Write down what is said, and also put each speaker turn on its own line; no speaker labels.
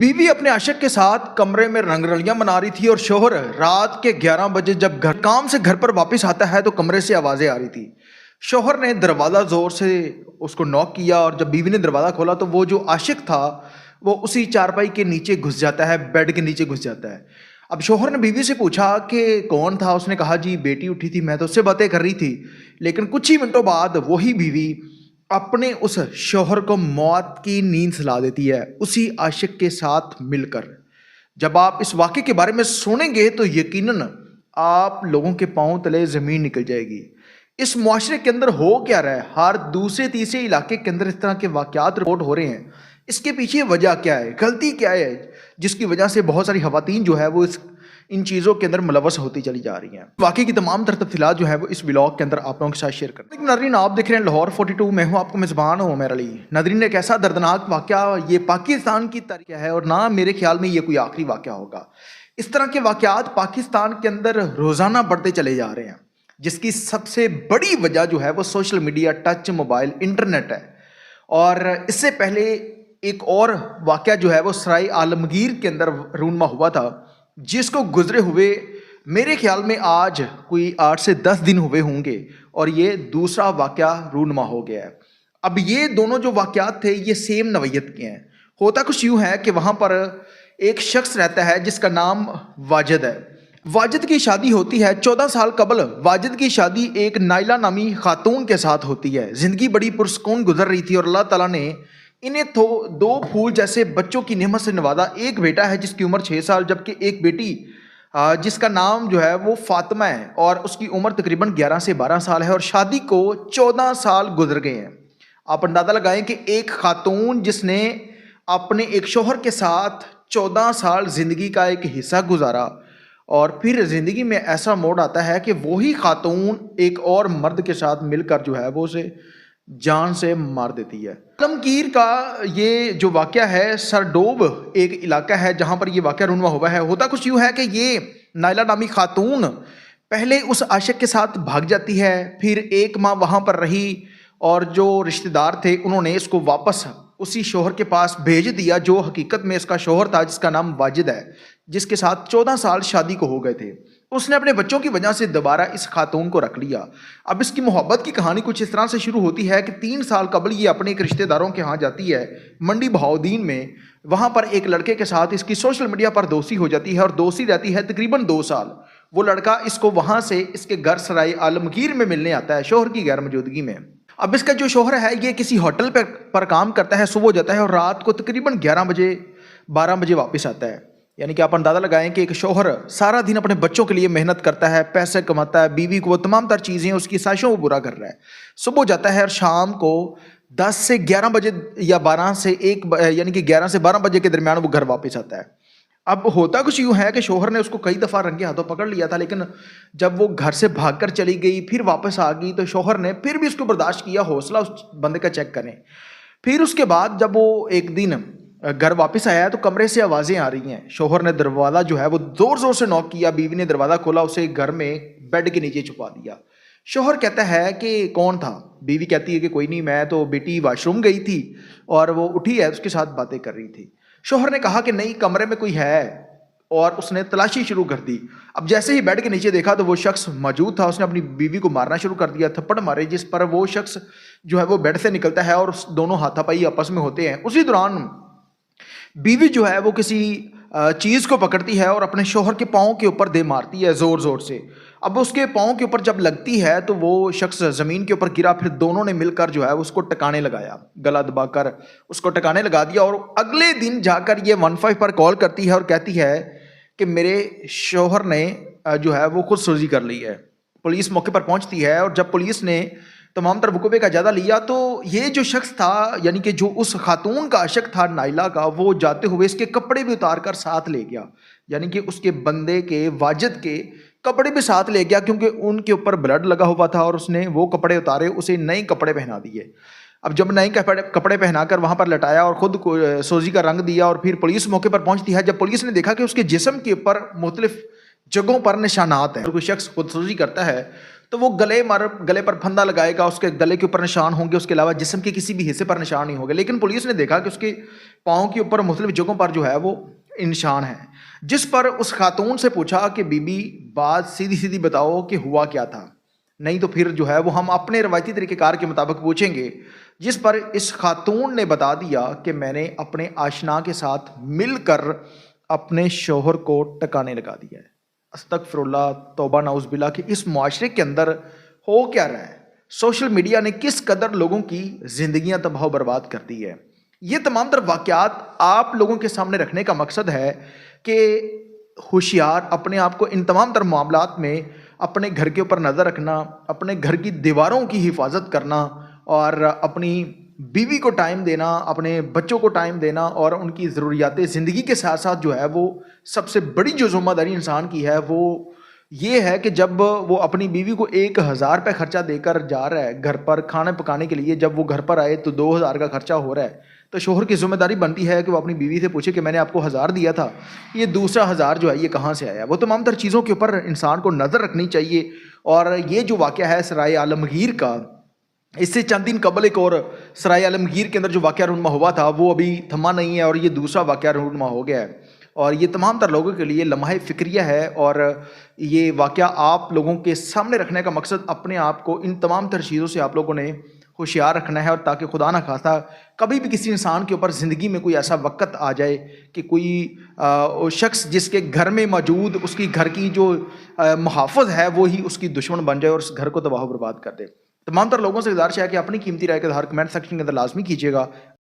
बीवी अपने आशिक के साथ कमरे में रंगरलियां मना रही थी और शोहर रात के 11 बजे जब घर पर वापस आता है तो कमरे से आवाजें आ रही थी। शोहर ने दरवाज़ा ज़ोर से उसको नॉक किया और जब बीवी ने दरवाज़ा खोला तो वो जो आशिक था वो उसी चारपाई के नीचे घुस जाता है, बेड के नीचे घुस जाता है। अब शोहर ने बीवी से पूछा कि कौन था। उसने कहा जी बेटी उठी थी, मैं तो उससे बातें कर रही थी। लेकिन कुछ ही मिनटों बाद वही बीवी अपने उस शौहर को मौत की नींद सुला देती है उसी आशिक के साथ मिलकर। जब आप इस वाक़े के बारे में सुनेंगे तो यकीनन आप लोगों के पांव तले ज़मीन निकल जाएगी। इस मुआशरे के अंदर हो क्या रहा है? हर दूसरे तीसरे इलाके के अंदर इस तरह के वाक़यात रिपोर्ट हो रहे हैं। इसके पीछे वजह क्या है, गलती क्या है जिसकी वजह से बहुत सारी ख़वातीन जो है वो इन चीज़ों के अंदर मुलवस होती चली जा रही हैं। वाकई की तमाम तर तफसीलात जो है वो इस ब्लॉग के अंदर आप लोगों के साथ शेयर करते हैं। नादरीन, आप देख रहे हैं लाहौर 42, मैं हूँ आपको मेज़बान हूँ उमर अली। नादरीन, एक ऐसा दर्दनाक वाक़या ये पाकिस्तान की तारीख है और ना मेरे ख्याल में ये कोई आखिरी वाक़या होगा। इस तरह के वाक़यात पाकिस्तान के अंदर रोज़ाना बढ़ते चले जा रहे हैं, जिसकी सबसे बड़ी वजह जो है वो social media, touch mobile, internet है। और इससे पहले एक और वाक़या जो है वो सराय आलमगीर के अंदर रूनमा हुआ था, जिसको गुजरे हुए मेरे ख्याल में आज कोई 8 से 10 दिन हुए होंगे और ये दूसरा वाक़या रूनमा हो गया है। अब ये दोनों जो वाक़यात थे ये सेम नवैयत के हैं। होता कुछ यूँ है कि वहाँ पर एक शख्स रहता है जिसका नाम वाजिद है। वाजिद की शादी होती है 14 साल कबल। वाजिद की शादी एक नाइला नामी खातून के साथ होती है। ज़िंदगी बड़ी पुरसकून गुजर रही थी और अल्लाह ताला ने इन्हें तो 2 फूल जैसे बच्चों की नेमत से नवाजा। एक बेटा है जिसकी उम्र 6 साल, जबकि एक बेटी जिसका नाम जो है वो फातिमा है और उसकी उम्र तकरीबन 11 से 12 साल है और शादी को 14 साल गुजर गए हैं। आप अंदाज़ा लगाएं कि एक खातून जिसने अपने एक शौहर के साथ 14 साल ज़िंदगी का एक हिस्सा गुजारा और फिर ज़िंदगी में ऐसा मोड़ आता है कि वही खातून एक और मर्द के साथ मिलकर जो है वो उसे जान से मार देती है। आलमगीर का ये जो वाक़या है, सरडोब एक इलाका है जहाँ पर ये वाक़या रूनमा हुआ है। होता कुछ यूँ है कि ये नाइला नामी खातून पहले उस आशिक के साथ भाग जाती है, फिर 1 माह वहाँ पर रही और जो रिश्तेदार थे उन्होंने इसको वापस उसी शौहर के पास भेज दिया जो हकीकत में इसका शौहर था, जिसका नाम वाजिद है, जिसके साथ 14 साल शादी को हो गए थे। उसने अपने बच्चों की वजह से दोबारा इस खातून को रख लिया। अब इसकी मोहब्बत की कहानी कुछ इस तरह से शुरू होती है कि 3 साल कबल ये अपने एक रिश्तेदारों के यहाँ जाती है मंडी बहाउद्दीन में। वहाँ पर एक लड़के के साथ इसकी सोशल मीडिया पर दोस्ती हो जाती है और दोस्ती रहती है तकरीबन 2 साल। वो लड़का इसको वहाँ से इसके घर सराय आलमगीर में मिलने आता है शौहर की गैर मौजूदगी में। अब इसका जो शौहर है ये किसी होटल पर काम करता है, सुबह जाता है और रात को तकरीबन 11 बजे 12 बजे वापस आता है। यानी कि आप अंदाज़ा लगाएं कि एक शौहर सारा दिन अपने बच्चों के लिए मेहनत करता है, पैसे कमाता है, बीवी को तमाम तर चीज़ें उसकी ख्वाहिशों को पूरा कर रहा है। सुबह जाता है और शाम को 10 से 11 बजे या 12 से 1 यानी कि 11 से 12 बजे के दरमियान वो घर वापस आता है। अब होता कुछ यूँ है कि शौहर ने उसको कई दफ़ा रंगे हाथों पकड़ लिया था, लेकिन जब वो घर से भागकर चली गई फिर वापस आ गई तो शौहर ने फिर भी उसको बर्दाश्त किया। हौसला उस बंदे का चेक करें। फिर उसके बाद जब वो एक दिन घर वापस आया तो कमरे से आवाज़ें आ रही हैं। शौहर ने दरवाज़ा जो है वो ज़ोर ज़ोर से नॉक किया। बीवी ने दरवाज़ा खोला, उसे घर में बेड के नीचे छुपा दिया। शौहर कहता है कि कौन था? बीवी कहती है कि कोई नहीं, मैं तो बेटी वाशरूम गई थी और वो उठी है, उसके साथ बातें कर रही थी। शौहर ने कहा कि नहीं, कमरे में कोई है और उसने तलाशी शुरू कर दी। अब जैसे ही बेड के नीचे देखा तो वो शख्स मौजूद था। उसने अपनी बीवी को मारना शुरू कर दिया, थप्पड़ मारे, जिस पर वो शख्स जो है वो बेड से निकलता है और दोनों हाथापाई आपस में होते हैं। उसी दौरान बीवी जो है वो किसी चीज़ को पकड़ती है और अपने शौहर के पाँव के ऊपर दे मारती है ज़ोर ज़ोर से। अब उसके पाँव के ऊपर जब लगती है तो वो शख्स ज़मीन के ऊपर गिरा। फिर दोनों ने मिलकर जो है उसको टकाने लगाया, गला दबाकर उसको टकाने लगा दिया। और अगले दिन जाकर ये 15 पर कॉल करती है और कहती है कि मेरे शौहर ने जो है वो खुद सुर्जी कर ली है। पुलिस मौके पर पहुंचती है और जब पुलिस ने तमाम तर वकूबे का जायजा लिया तो ये जो शख्स था, यानी कि जो उस खातून का आशिक था नाइला का, वो जाते हुए इसके कपड़े भी उतार कर साथ ले गया। यानी कि उसके बंदे के वाजिद के कपड़े भी साथ ले गया, क्योंकि उनके ऊपर ब्लड लगा हुआ था और उसने वो कपड़े उतारे, उसे नए कपड़े पहना दिए। अब जब नए कपड़े पहनाकर वहाँ पर लटाया और ख़ुद को सोजी का रंग दिया और फिर पुलिस मौके पर पहुँचती है। जब पुलिस ने देखा कि उसके जिस्म के ऊपर मुख्तलिफ जगहों पर निशानात हैं और कोई शख्स खुदसुजी करता है तो वो गले पर फंदा लगाएगा, उसके गले के ऊपर निशान होंगे, उसके अलावा जिस्म के किसी भी हिस्से पर निशान नहीं होंगे। लेकिन पुलिस ने देखा कि उसके पाँव के ऊपर मुख्तलिफ जगहों पर जो है वो निशान है, जिस पर उस खातून से पूछा कि बीबी बात सीधी सीधी बताओ कि हुआ क्या था, नहीं तो फिर जो है वो हम अपने रवायती तरीक़ेकार के मुताबिक पूछेंगे। जिस पर इस खातून ने बता दिया कि मैंने अपने आशना के साथ मिलकर अपने शोहर को टकाने लगा दिया है। अस्तगफिरुल्लाह, तौबा नाउज़ कि इस मुआशरे के अंदर हो क्या रहा है। सोशल मीडिया ने किस कदर लोगों की ज़िंदगियां तबाह बर्बाद कर दी है। ये तमाम तर वाक़यात आप लोगों के सामने रखने का मकसद है कि होशियार अपने आप को इन तमाम तर मामलात में अपने घर के ऊपर नज़र रखना, अपने घर की दीवारों की हिफाजत करना और अपनी बीवी को टाइम देना, अपने बच्चों को टाइम देना और उनकी ज़रूरियात ज़िंदगी के साथ साथ जो है वो सबसे बड़ी जो ज़िम्मेदारी इंसान की है वो ये है कि जब वो अपनी बीवी को 1000 रुपये खर्चा देकर जा रहा है घर पर खाने पकाने के लिए, जब वो घर पर आए तो 2000 का खर्चा हो रहा है, तो शोहर की ज़िम्मेदारी बनती है कि वो अपनी बीवी से पूछे कि मैंने आपको 1000 दिया था, ये दूसरा 1000 जो है ये कहाँ से आया। वो तमाम तर चीज़ों के ऊपर इंसान को नज़र रखनी चाहिए। और ये जो वाक़या है सराय आलमगीर का, इससे चंद दिन कबल एक और सराय आलमगीर के अंदर जो वाक़या रूनमा हुआ था वो अभी थमा नहीं है और ये दूसरा वाक़या रूनमा हो गया है। और ये तमाम तर लोगों के लिए लम्हा फ़िक्रिया है और ये वाक़या आप लोगों के सामने रखने का मकसद अपने आप को इन तमाम तर चीज़ों से आप लोगों ने होशियार रखना है, और ताकि खुदा न खास्ता कभी भी किसी इंसान के ऊपर ज़िंदगी में कोई ऐसा वक़्त आ जाए कि कोई शख्स जिसके घर में मौजूद उसकी घर की जो मुहाफ़िज़ है वो ही उसकी दुश्मन बन जाए और उस घर को तबाह बर्बाद कर दे। तमाम तर लोगों से गुज़ारिश है कि अपनी कीमती राय का इज़हार कमेंट सेक्शन के अंदर लाज़मी कीजिएगा।